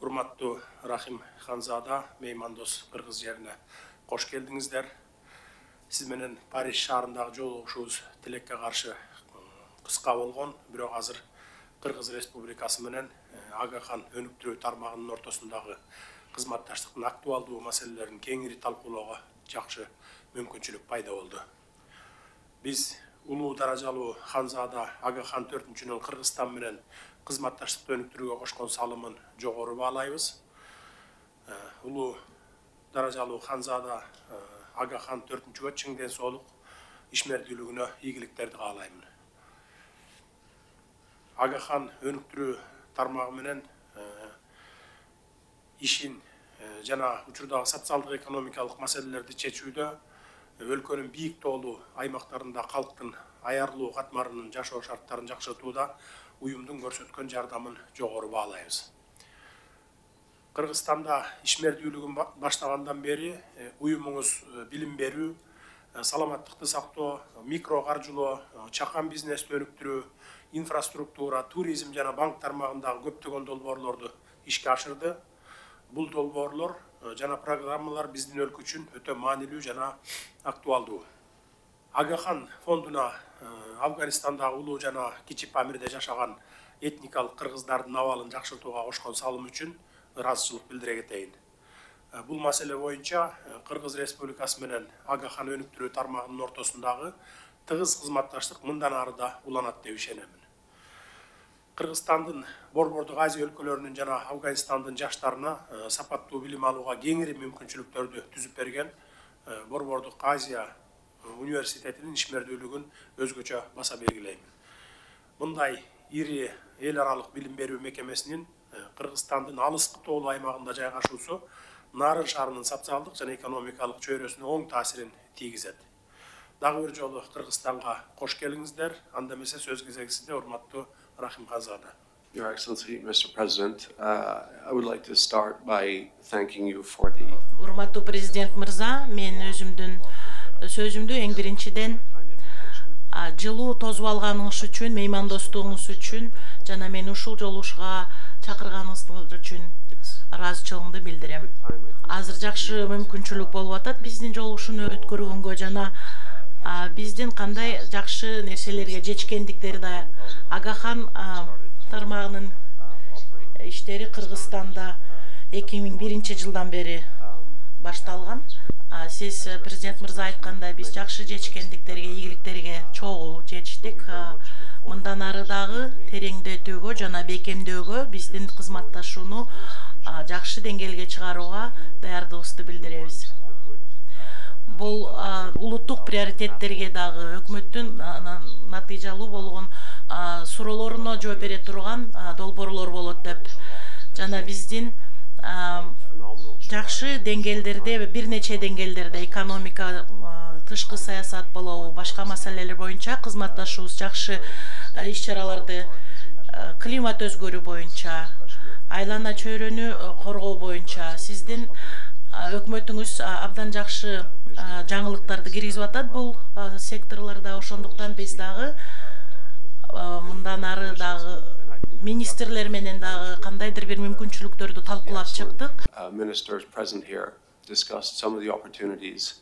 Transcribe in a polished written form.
Урматтуу Рахим Ханзада, меймандос Кыргыз жерине кош келдиңиздер. Сиз менен Париж шаарындагы жолугушуубуз тилекке каршы кыска болгон, бирок азыр Кыргыз Республикасы менен Агахан өнүктүрүү тармагынын ортосундагы кызматташтыктын актуалдуу маселелерин кеңири талкуулоого жакшы мүмкүнчүлүк пайда болду. Биз улуу даражалуу Ханзада Агахан 4-нүн Кыргызстан менен кызматташтыкты өнүктүрүүгө кошкон салымын жогору баалайбыз. Улуу даражалуу Ханзада Агахан 4-нчүгө чың ден соолук, ишмердүүлүгүнө ийгиликтерди каалаймын. Агахан өнүктүрүү тармагы менен ишин жана учурдагы социалдык экономикалык маселелерди чечүүдө өлкөнүн бийик тоолуу аймактарында калктын аярлуу катмарынын жашоо шарттарын жакшыртууда уюмдун көрсөткөн жардамын жогору баалайбыз. Кыргызстанда ишмердүүлүгүн баштагандан бери уюмуңуз билим берүү, саламаттыкты сактоо, микро каржылоо, чакан бизнести өнүктүрүү, инфраструктура, туризм жана банк тармагындагы көптөгөн долбоорлорду ишке ашырды. Бул долбоорлор жана программалар биздин өлкө үчүн өтө маанилүү жана актуалдуу. Агахан фондуна Афганистандагы улуу жана Кичи Памирде жашаган этникалык кыргыздардын абалын жакшыртууга кошкон салым үчүн ыраазычылык билдире кетейин. Бул маселе боюнча Кыргыз Республикасы менен Агахан өнүктүрүү тармагынын ортосундагы тыгыз кызматташтык мындан ары да уланат деп ишенемин. Кыргызстандын Борбордук Азия өлкөлөрүнүн жана Афганистандын жаштарына сапаттуу билим алууга кеңири мүмкүнчүлүктөрдү түзүп берген Борбордук Азия университетинин ишмердүүлүгүн өзгөчө баса белгилеймин. Мындай ири эл аралык билим берүү мекемесинин Кыргызстандын алыскы тоолуу аймагында жайгашуусу Нарын шаарынын социалдык жана экономикалык чөйрөсүнө оң таасирин тийгизет. Дагы бир жолу Кыргызстанга кош келиңиздер. Анда эмесе сөз кезеги сизде, урматтуу Рахим Ханзада. Your Excellency, Mr. President, I would like to start by thanking you for the... Урматтуу президент мырза, мен сөзүмдү эң биринчиден жылуу тосуп алганыңыз үчүн, меймандостугуңуз үчүн жана мени ушул жолугушууга чакырганыңыз үчүн ыраазычылыгымды билдирем. Азыр жакшы мүмкүнчүлүк болуп атат биздин жолугушууну өткөргөнгө жана биздин кандай жакшы нерселерге жетишкендиктери да Агахан тармагынын иштери Кыргызстанда 2001 жылдан бери башталган. Сиз президент мырза айткандай биз жакшы жетишкендиктерге, ийгиликтерге чогуу жетиштик. Мындан ары дагы тереңдетүүгө жана бекемдөөгө биздин кызматташууну жакшы деңгээлге чыгарууга даярдыгыбызды билдиребиз. Бул улуттук приоритеттерге дагы өкмөттүн натыйжалуу болгон суроолоруна жооп бере турган долбоорлор болот деп жана биздин жакшы деңгээлдерде, бир нече деңгээлдерде экономика, тышкы саясат болобу, башка маселелер боюнча кызматташуубуз жакшы иш-чараларды, климат өзгөрүү боюнча, айлана чөйрөнү коргоо боюнча сиздин өкмөтүңүз абдан жакшы жаңылыктарды киргизип атат бул секторлордо. Ошондуктан биз дагы мындан ары дагы министрлер менен дагы кандайдыр бир мүмкүнчүлүктөрдү талкуулап чыктык. Ministers present here discussed some of the opportunities